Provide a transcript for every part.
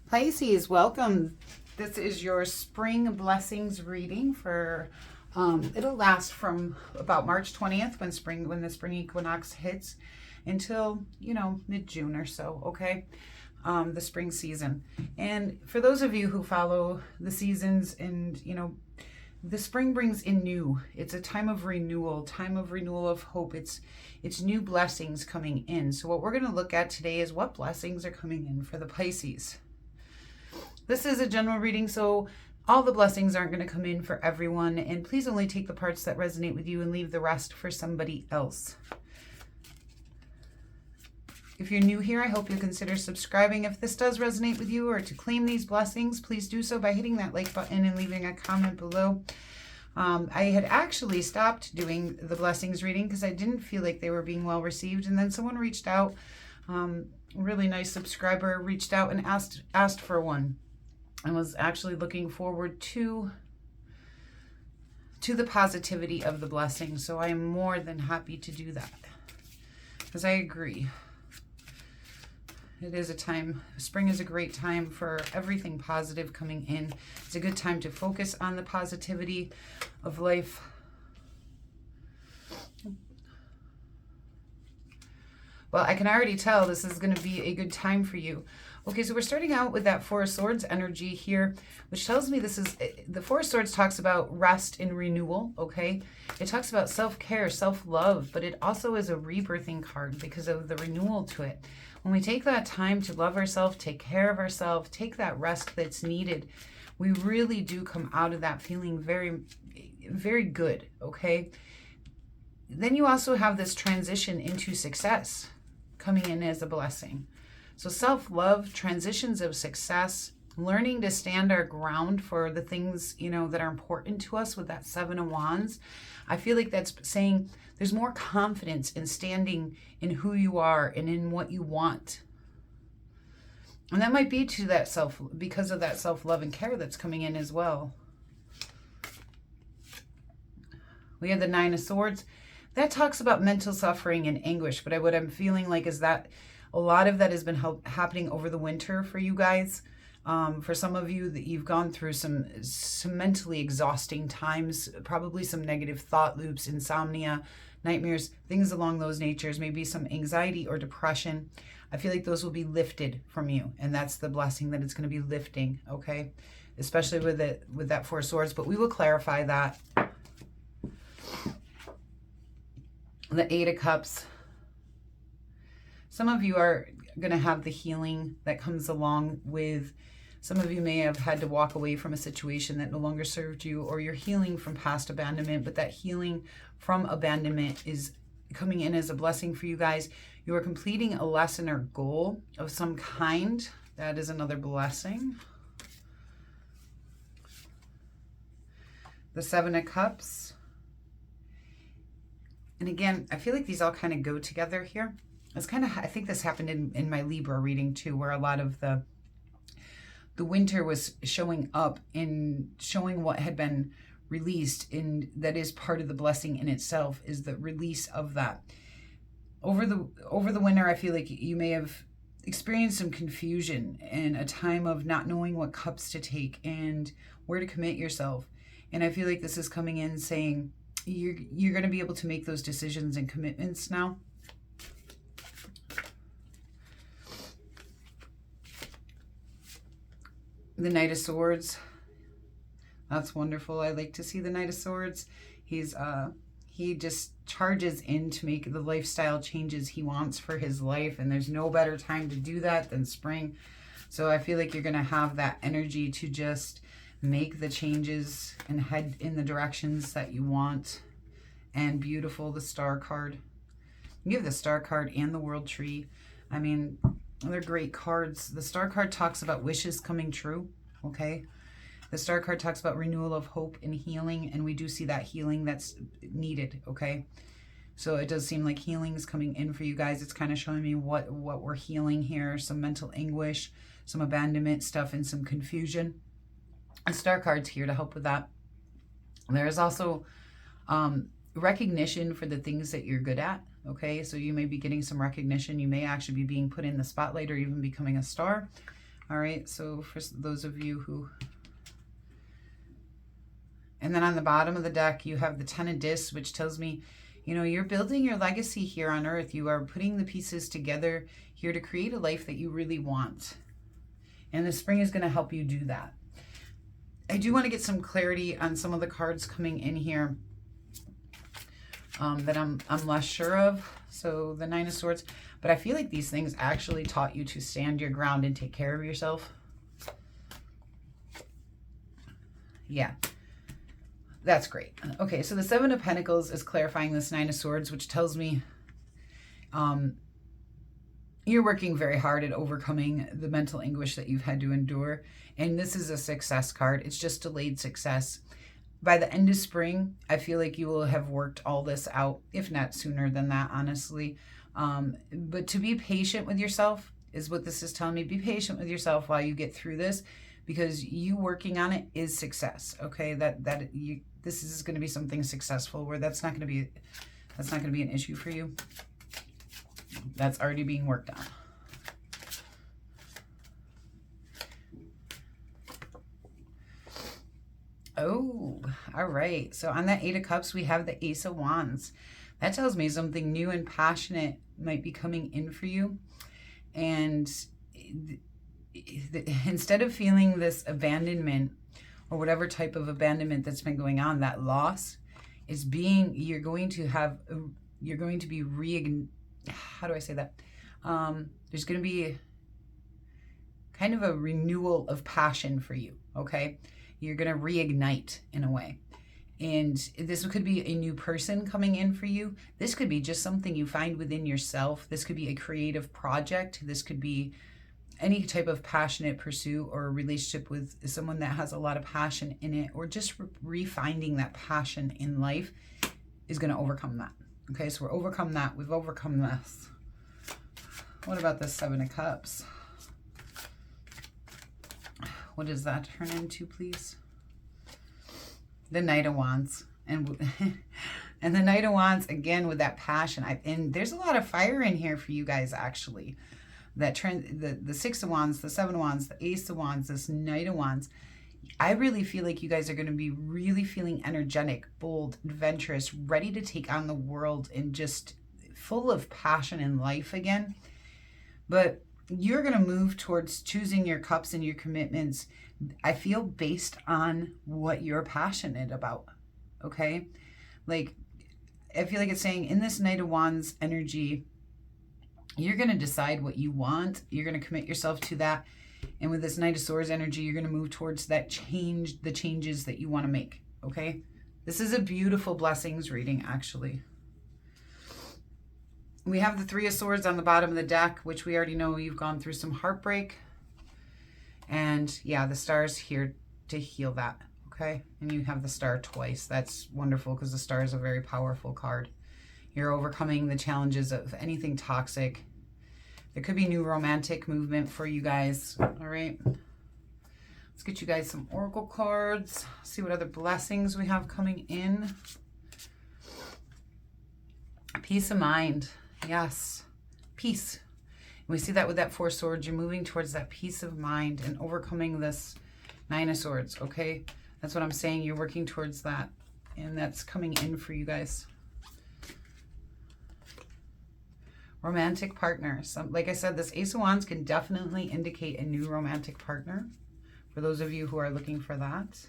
Pisces, welcome. This is your spring blessings reading for it'll last from about March 20th when the spring equinox hits until, mid-June or so, okay? The spring season. And for those of you who follow the seasons and, the spring brings in new. It's a time of renewal of hope. It's new blessings coming in. So what we're going to look at today is what blessings are coming in for the Pisces. This is a general reading, so all the blessings aren't going to come in for everyone, and please only take the parts that resonate with you and leave the rest for somebody else. If you're new here, I hope you'll consider subscribing. If this does resonate with you, or to claim these blessings, please do so by hitting that like button and leaving a comment below. I had actually stopped doing the blessings reading because I didn't feel like they were being well received, and then someone reached out, a really nice subscriber reached out and asked for one. I was actually looking forward to the positivity of the blessing, so I am more than happy to do that because I agree. It is a time, spring is a great time for everything positive coming in. It's a good time to focus on the positivity of life. Well, I can already tell this is going to be a good time for you. Okay, so we're starting out with that Four of Swords energy here, which tells me the Four of Swords talks about rest and renewal, okay? It talks about self-care, self-love, but it also is a rebirthing card because of the renewal to it. When we take that time to love ourselves, take care of ourselves, take that rest that's needed, we really do come out of that feeling very, very good, okay? Then you also have this transition into success coming in as a blessing. So self-love, transitions of success, learning to stand our ground for the things, that are important to us with that Seven of Wands. I feel like that's saying there's more confidence in standing in who you are and in what you want. And that might be to that because of that self-love and care that's coming in as well. We have the Nine of Swords. That talks about mental suffering and anguish, but what I'm feeling like is that a lot of that has been happening over the winter for you guys. For some of you, that you've gone through some mentally exhausting times, probably some negative thought loops, insomnia, nightmares, things along those natures, maybe some anxiety or depression. I feel like those will be lifted from you, and that's the blessing, that it's going to be lifting, okay? Especially with that Four of Swords, but we will clarify that. The Eight of Cups. Some of you are going to have the healing that comes along with, some of you may have had to walk away from a situation that no longer served you, or you're healing from past abandonment, but that healing from abandonment is coming in as a blessing for you guys. You are completing a lesson or goal of some kind. That is another blessing. The Seven of Cups. And again, I feel like these all kind of go together here. It's kind of, I think this happened in my Libra reading too, where a lot of the winter was showing up and showing what had been released, and that is part of the blessing in itself, is the release of that. Over the winter, I feel like you may have experienced some confusion and a time of not knowing what cups to take and where to commit yourself. And I feel like this is coming in saying you're going to be able to make those decisions and commitments now. The Knight of Swords. That's wonderful. I like to see the Knight of Swords. He just charges in to make the lifestyle changes he wants for his life, and there's no better time to do that than spring. So I feel like you're going to have that energy to just make the changes and head in the directions that you want. And beautiful, the Star card. You have the Star card and the World Tree. I mean, they're great cards. The Star card talks about wishes coming true, okay? The Star card talks about renewal of hope and healing, and we do see that healing that's needed, okay? So it does seem like healing is coming in for you guys. It's kind of showing me what we're healing here, some mental anguish, some abandonment stuff, and some confusion. The Star card's here to help with that. There is also recognition for the things that you're good at, okay? So you may be getting some recognition. You may actually be being put in the spotlight or even becoming a star. All right, so for those of you who... And then on the bottom of the deck, you have the Ten of Discs, which tells me, you know, you're building your legacy here on Earth. You are putting the pieces together here to create a life that you really want. And the spring is going to help you do that. I do want to get some clarity on some of the cards coming in here that I'm less sure of. So the Nine of Swords. But I feel like these things actually taught you to stand your ground and take care of yourself. Yeah. That's great. Okay, so the Seven of Pentacles is clarifying this Nine of Swords, which tells me you're working very hard at overcoming the mental anguish that you've had to endure. And this is a success card. It's just delayed success. By the end of spring, I feel like you will have worked all this out, if not sooner than that, honestly. But to be patient with yourself is what this is telling me. Be patient with yourself while you get through this, because you working on it is success. Okay, this is going to be something successful where that's not going to be an issue for you. That's already being worked on. Oh, all right. So on that Eight of Cups, we have the Ace of Wands. That tells me something new and passionate might be coming in for you. And instead of feeling this abandonment or whatever type of abandonment that's been going on, that loss is being, you're going to be how do I say that? There's going to be kind of a renewal of passion for you, okay? You're going to reignite in a way. And this could be a new person coming in for you. This could be just something you find within yourself. This could be a creative project. This could be any type of passionate pursuit or a relationship with someone that has a lot of passion in it, or just refinding that passion in life is going to overcome that. Okay, so we're overcome that. We've overcome this. What about the Seven of Cups? What does that turn into, please? The Knight of Wands. And the Knight of Wands, again, with that passion. And there's a lot of fire in here for you guys, actually. The Six of Wands, the Seven of Wands, the Ace of Wands, this Knight of Wands. I really feel like you guys are going to be really feeling energetic, bold, adventurous, ready to take on the world, and just full of passion in life again. But you're going to move towards choosing your cups and your commitments, I feel, based on what you're passionate about, okay? Like, I feel like it's saying in this Knight of Wands energy, you're going to decide what you want. You're going to commit yourself to that. And with this Knight of Swords energy, you're going to move towards that change, the changes that you want to make, okay? This is a beautiful blessings reading, actually. We have the Three of Swords on the bottom of the deck, which we already know you've gone through some heartbreak. And yeah, the Star's here to heal that, okay? And you have the Star twice. That's wonderful, because the Star is a very powerful card. You're overcoming the challenges of anything toxic. There could be new romantic movement for you guys, all right? Let's get you guys some oracle cards. See what other blessings we have coming in. Peace of mind. Yes. Peace. And we see that with that Four of Swords. You're moving towards that peace of mind and overcoming this Nine of Swords, okay? That's what I'm saying. You're working towards that. And that's coming in for you guys. Romantic partners. Like I said, this Ace of Wands can definitely indicate a new romantic partner for those of you who are looking for that.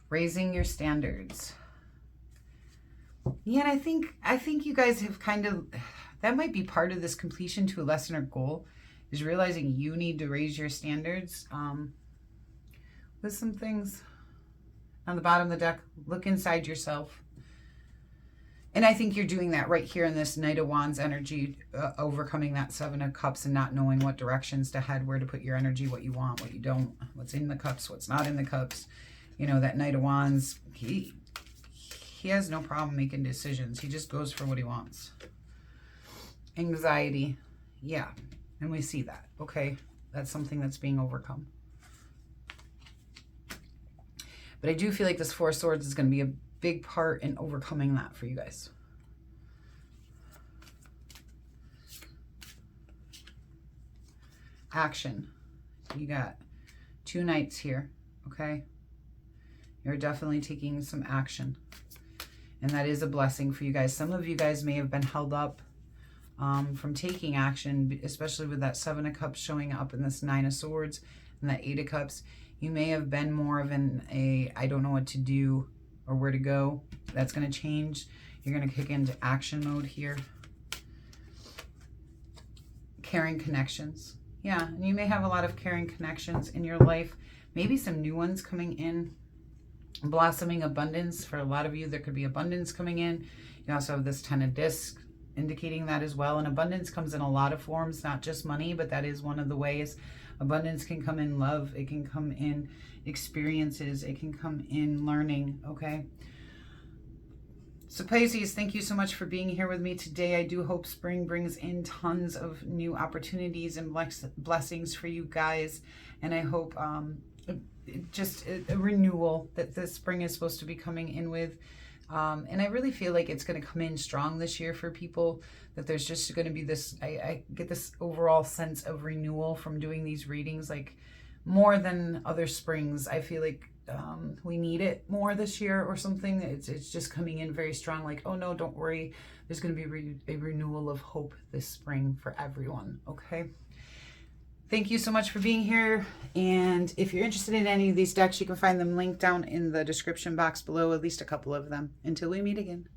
Raising your standards. Yeah, and I think you guys have kind of, that might be part of this completion to a lesson or goal, is realizing you need to raise your standards. With some things on the bottom of the deck, look inside yourself. And I think you're doing that right here in this Knight of Wands energy, overcoming that Seven of Cups and not knowing what directions to head, where to put your energy, what you want, what you don't, what's in the cups, what's not in the cups. You know, that Knight of Wands, he has no problem making decisions. He just goes for what he wants. Anxiety. Yeah. And we see that. Okay. That's something that's being overcome. But I do feel like this Four of Swords is going to be a big part in overcoming that for you guys. action. You got 2 knights here, okay? You're definitely taking some action. And that is a blessing for you guys. Some of you guys may have been held up from taking action, especially with that 7 of Cups showing up in this 9 of Swords and that 8 of Cups. You may have been more of I don't know what to do or where to go. That's going to change. You're going to kick into action mode here. Caring connections. Yeah, and you may have a lot of caring connections in your life. Maybe some new ones coming in. Blossoming abundance. For a lot of you, there could be abundance coming in. You also have this 10 of Discs indicating that as well. And abundance comes in a lot of forms, not just money, but that is one of the ways. Abundance can come in love. It can come in experiences. It can come in learning, okay? So Pisces, thank you so much for being here with me today. I do hope spring brings in tons of new opportunities and blessings for you guys. And I hope just a renewal that the spring is supposed to be coming in with. And I really feel like it's going to come in strong this year for people, that there's just going to be this, I get this overall sense of renewal from doing these readings, like more than other springs. I feel like we need it more this year or something. It's just coming in very strong, like, oh no, don't worry. There's going to be a renewal of hope this spring for everyone, okay? Thank you so much for being here. And if you're interested in any of these decks, you can find them linked down in the description box below, at least a couple of them. Until we meet again.